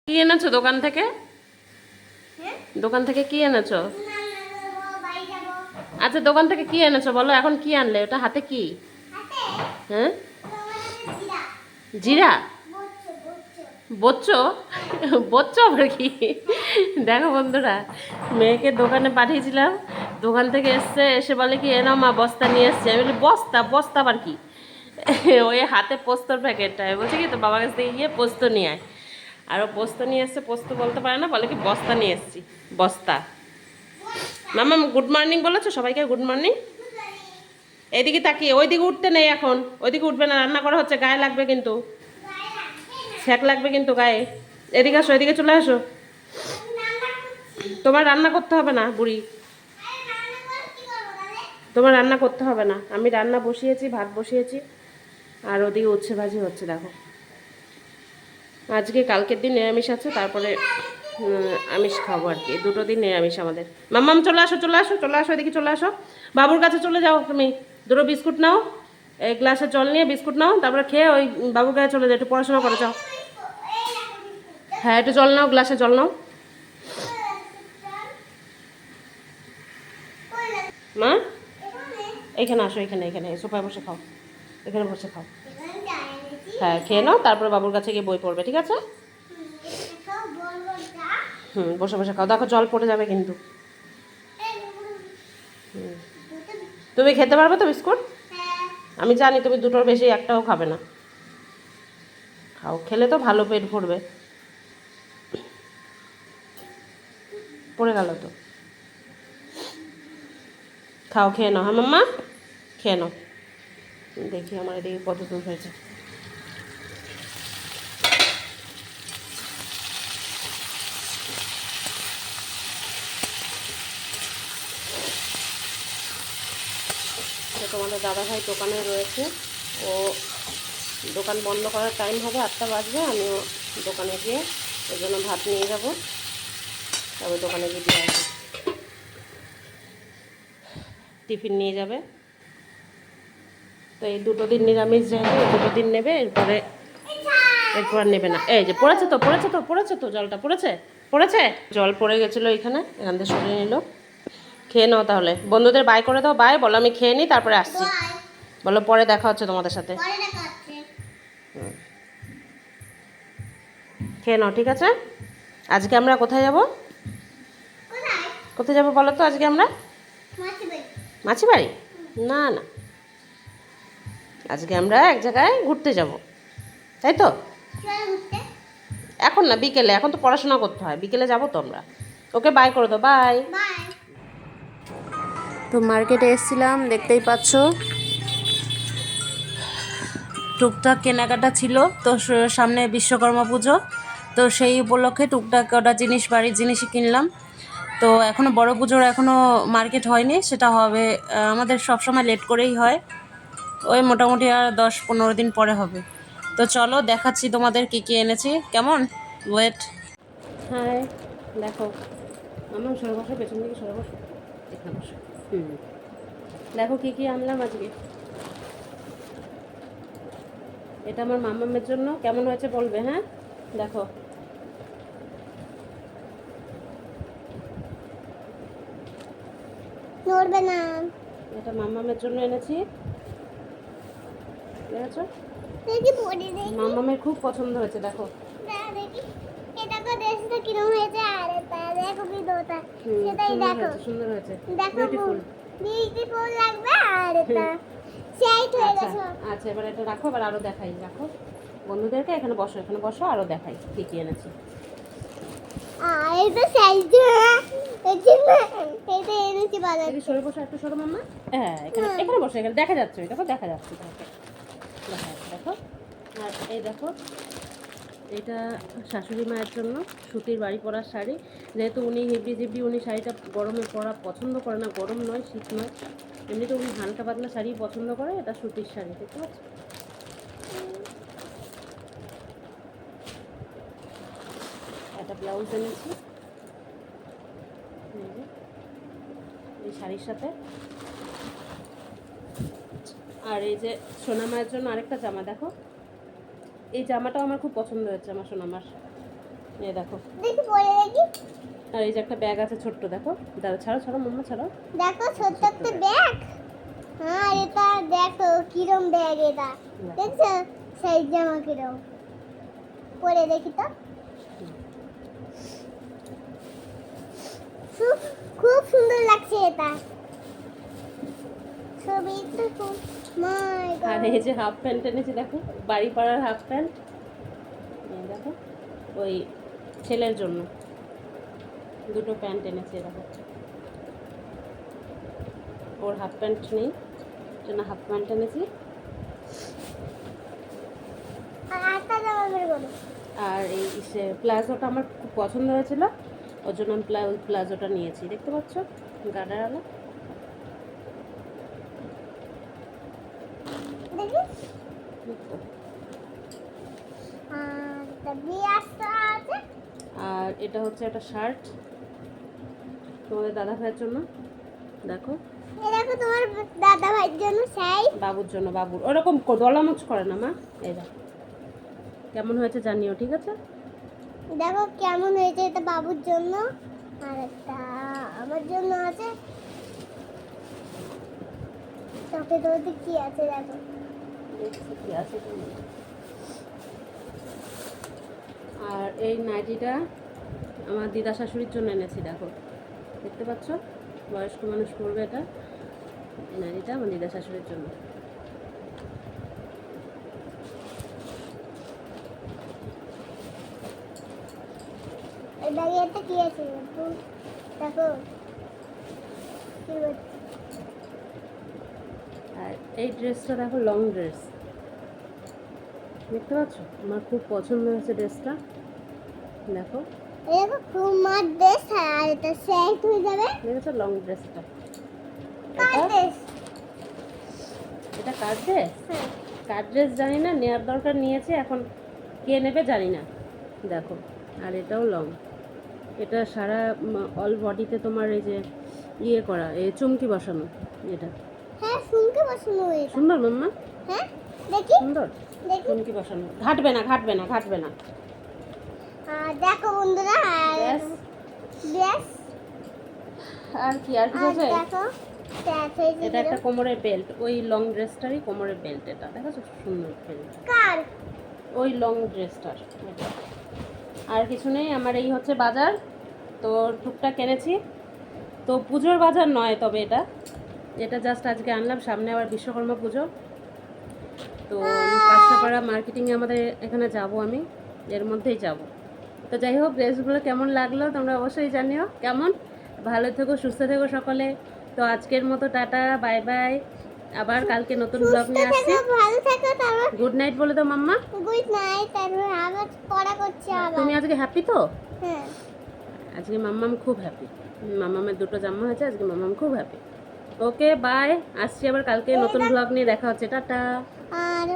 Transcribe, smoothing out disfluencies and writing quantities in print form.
কি এনেছো দোকান থেকে? দোকান থেকে কি এনেছো? আচ্ছা, দোকান থেকে কি এনেছো বলো? এখন কি আনলে? ওটা হাতে কি? হ্যাঁ, জিরা। বচ্চো? বচ্চো আবার কি? দেখো বন্ধুরা, মেয়েকে দোকানে পাঠিয়েছিলাম, দোকান থেকে এসে বলে কি, এনাও মা বস্তা নিয়ে এসছে। আমি বলি বস্তা? বস্তা আবার কি? ওই হাতে পোস্তর প্যাকেটটা। আমি বলছি কি, তো বাবার কাছ থেকে গিয়ে পোস্ত নিয়ে আয়। আর ও পোস্ত নিয়ে এসছে, পোস্ত বলতে পারে না, বলে কি বস্তা নিয়ে এসছি। বস্তা। মামা গুড মর্নিং বলেছো সবাইকে? Good morning. এইদিকে তাকিয়ে, ওইদিকে উঠতে নেই এখন, ওইদিকে উঠবে না, রান্না করা হচ্ছে, গায়ে লাগবে কিন্তু, ছ্যাঁক লাগবে কিন্তু গায়ে। এদিকে আসো, এদিকে চলে আসো। তোমার রান্না করতে হবে না বুড়ি, তোমার রান্না করতে হবে না। আমি রান্না বসিয়েছি, ভাত বসিয়েছি, আর ওদিকে উচ্ছে ভাজি হচ্ছে দেখো। আজকে কালকের দিন নিরামিষ আছে, তারপরে আমিষ খাবো আর কি। দুটো দিন নিরামিষ আমাদের। মাম্মাম চলে আসো, চলে আসো, চলে আসো, এদিকে চলে আসো। বাবুর কাছে চলে যাও তুমি। দুটো বিস্কুট নাও, এক গ্লাসে জল নিয়ে বিস্কুট নাও, তারপরে খেয়ে ওই বাবুর কাছে চলে যাও, একটু পড়াশোনা করে যাও। হ্যাঁ, একটু জল নাও, গ্লাসে জল নাও। মা, এইখানে আসো, এখানে এখানে সোফায় বসে খাও, এখানে বসে খাও। হ্যাঁ, খেয়ে নাও, তারপরে বাবুর কাছে গিয়ে বই পড়বে, ঠিক আছে? বসে বসে খাও, দেখো জল পড়ে যাবে কিন্তু। তুমি খেতে পারবে তো বিস্কুট? আমি জানি তুমি দুটোর বেশি একটাও খাবে না। খাও, খেলে তো ভালো, পেট ভরবে। পড়ে গেল তো। খাও, খেয়ে নাও। হ্যাঁ মাম্মা, খেয়ে নাও। দেখি আমার এদিকে কত দূর হয়েছে। তোমাদের দাদাভাই দোকানে রয়েছে, ও দোকান বন্ধ করার টাইম হবে, 8টা বাজবে। আমিও দোকানে গিয়ে ওর জন্য ভাত নিয়ে যাব, তবে দোকানে গিয়ে দিয়ে আসবো। টিফিন নিয়ে যাবে। তো এই দুটো দিন নিরামিষ, যেহেতু এই দুটো দিন নেবে, এরপর আর নেবে না। এই যে পড়েছে তো, পড়েছে তো, পড়েছে তো, জলটা পড়েছে, পড়েছে। জল পড়ে গেছিলো এখানে, এখান থেকে সরিয়ে নিল। খেয়ে নাও তাহলে, বন্ধুদের বাই করে দাও। বাই বলো, আমি খেয়ে নিই তারপরে আসছি। বলো পরে দেখা হচ্ছে তোমাদের সাথে। খেয়ে নাও, ঠিক আছে? আজকে আমরা কোথায় যাব? কোথায় যাবো বলো তো আজকে আমরা? মাছি বাড়ি? না না, আজকে আমরা এক জায়গায় ঘুরতে যাব, তাই তো? এখন না, বিকেলে। এখন তো পড়াশোনা করতে হয়, বিকেলে যাবো তো আমরা। ওকে বাই করে দাও, বাই। তো মার্কেটে এসেছিলাম, দেখতেই পাচ্ছ, টুকটাক কেনাকাটা ছিল। তো সামনে বিশ্বকর্মা পুজো, তো সেই উপলক্ষে টুকটাক কটা জিনিস, বাড়ির জিনিসই কিনলাম। তো এখনও বড় পুজোর এখনও মার্কেট হয়নি, সেটা হবে। আমাদের সবসময় লেট করেই হয়, ওই মোটামুটি আর 10-15 দিন পরে হবে। তো চলো দেখাচ্ছি তোমাদের কী কী এনেছি। কেমন? ওয়েট। হ্যাঁ দেখো, আমার সরে বসো, পেছন দিকে সরে বসো, এখানে বসো। দেখো কী কী আনলাম আজকে। এটা আমার মাম্মামের জন্য, কেমন হয়েছে বলবে, হ্যাঁ? দেখো, নড়বে না। এটা মাম্মামের জন্য এনেছি, দেখেছো? মাম্মামের খুব পছন্দ হয়েছে, দেখো। সুন্দর হয়েছে, বিউটিফুল। আচ্ছা, এবার এটা রাখো, এবার আরো দেখাই। রাখো বন্ধুদেরকে, এখানে বসো, এখানে বসো, আরো দেখাই কি কি এনেছি। সরে বসো, একটু সরো মাম্মা। হ্যাঁ, এখানে এখানে বসো, এখানে দেখা যাচ্ছে, দেখো দেখা যাচ্ছে, দেখো। আর এই দেখো, এটা শাশুড়ি মায়ের জন্য সুতির বাড়ি পরার শাড়ি। যেহেতু উনি হিবড়ি জিবড়ি, উনি শাড়িটা গরমে পরা পছন্দ করে না, গরম নয় শীত নয়, এমনিতে উনি হালকা পাতলা শাড়ি পছন্দ করে। এটা সুতির শাড়ি, দেখতে পাচ্ছ? একটা ব্লাউজ এনেছি এই শাড়ির সাথে। আর এই যে সোনা মায়ের জন্য আরেকটা জামা, দেখো এই জামাটাও আমার খুব পছন্দ হয়েছে আমার সোনামার। এই দেখো, দেখি পরে দেখি। আর এই যে একটা ব্যাগ আছে ছোট্ট, দেখো। দাঁড়া, ছাড়ো ছাড়ো মাম্মা, ছাড়ো। দেখো ছোট্ট একটা ব্যাগ। হ্যাঁ এটা দেখো কিরম ব্যাগ এটা, দেখছো সেই জামা কিরম, পরে দেখি তো। খুব খুব সুন্দর লাগছে এটা, ছবি তো খুব মাই আর এই যে হাফ প্যান্ট এনেছি, দেখো, বাড়ি পাড়ার হাফ প্যান্ট। এই দেখো, ওই ছেলের জন্য দুটো প্যান্ট এনেছি, দেখো। ওর হাফ প্যান্ট নেই, জন্য হাফ প্যান্ট এনেছি। আর একটা জামা বের করো। আর এই প্লাজোটা আমার খুব পছন্দ হয়েছিল, ওর জন্য আমি প্লাজোটা নিয়েছি, দেখতে পাচ্ছ, গাডারওয়ালা। দেখি আর তবে আসছে আছে। আর এটা হচ্ছে একটা শার্ট তোমাদের দাদা ভাইয়ের জন্য, দেখো। এই দেখো তোমার দাদা ভাইয়ের জন্য সেই বাবুর জন্য, বাবুর ওরকম দলামচ করে না মা। এই দেখো কেমন হয়েছে জানিও, ঠিক আছে? দেখো কেমন হয়েছে, এটা বাবুর জন্য আর একটা আমার জন্য আছে। তোকে তোতে কি আছে দেখো। দেখছি কি আছে কি নেই। আর এই নাইটিটা আমার দিদা শাশুড়ির জন্য এনেছি, দেখো, দেখতে পাচ্ছ, বয়স্ক মানুষ পরবে এটা। এই নাইটিটা আমার দিদা শাশুড়ির জন্য। এই ব্যাগে একটা কি আছে দেখো কি হচ্ছে। আর এই ড্রেসটা দেখো, লং ড্রেস, দেখতে পাচ্ছ, আমার খুব পছন্দ হয়েছে ড্রেসটা, দেখো। এই দেখো খুব মার ড্রেস, আর এটা সেট হয়ে যাবে। দেখেছো লং ড্রেসটা? কার ড্রেস? এটা কার ড্রেস? হ্যাঁ কার ড্রেস জানি না, নেওয়ার দরকার নিয়েছে, এখন কে নেবে জানি না, দেখো। আর এটাও লং, এটা সারা অল বডিতে তোমার এই যে ইয়ে করা, এই চুমকি বসানো, এটা হ্যাঁ শুনতে পছন্দ হয়েছে। সুন্দর মাম্মা, হ্যাঁ দেখি সুন্দর দেখি। চুমকি বসানো, ঘাটবে না ঘাটবে না ঘাটবে না। আর দেখো বন্ধুরা আর ব্যাস। ব্যাস আর কি আর কিছু আর আছে? দেখো সেট হয়েছে। এটা একটা কোমরের বেল্ট, ওই লং ড্রেসটারই কোমরের বেল্ট, এটা দেখেছো, সুন্দর বেল্ট কার? ওই লং ড্রেসটার এটা। আর কিছু নেই, আমার এই হচ্ছে বাজার, তো টুকটাক এনেছি, তো পুজোর বাজার নয়, তবে এটা এটা জাস্ট আজকে আনলাম, সামনে আবার বিশ্বকর্মা পুজো, তো কাঁচরাপাড়া মার্কেটিংয়ে আমাদের এখানে যাব, আমি এর মধ্যেই যাব। তো যাই হোক, ড্রেসগুলো কেমন লাগলো তোমরা অবশ্যই জানিও। কেমন, ভালো থেকো, সুস্থ থেকো সকলে। তো আজকের মতো টাটা, বাই বাই, আবার কালকে নতুন ব্লগ নিয়ে আসছি। ভালো থাকো, তারপর গুড নাইট বলে দাও মাম্মা। Good night. তারপর আবার পড়া করছি আবার। তুমি আজকে হ্যাপি তো? হ্যাঁ আজকে মাম্মাম খুব হ্যাপি, মাম্মামের দুটো জাম্মা হয়েছে, আজকে মাম্মাম খুব হ্যাপি। ওকে বাই, আসছি আবার কালকে নতুন ব্লগ নিয়ে, দেখা হচ্ছে, টাটা। আর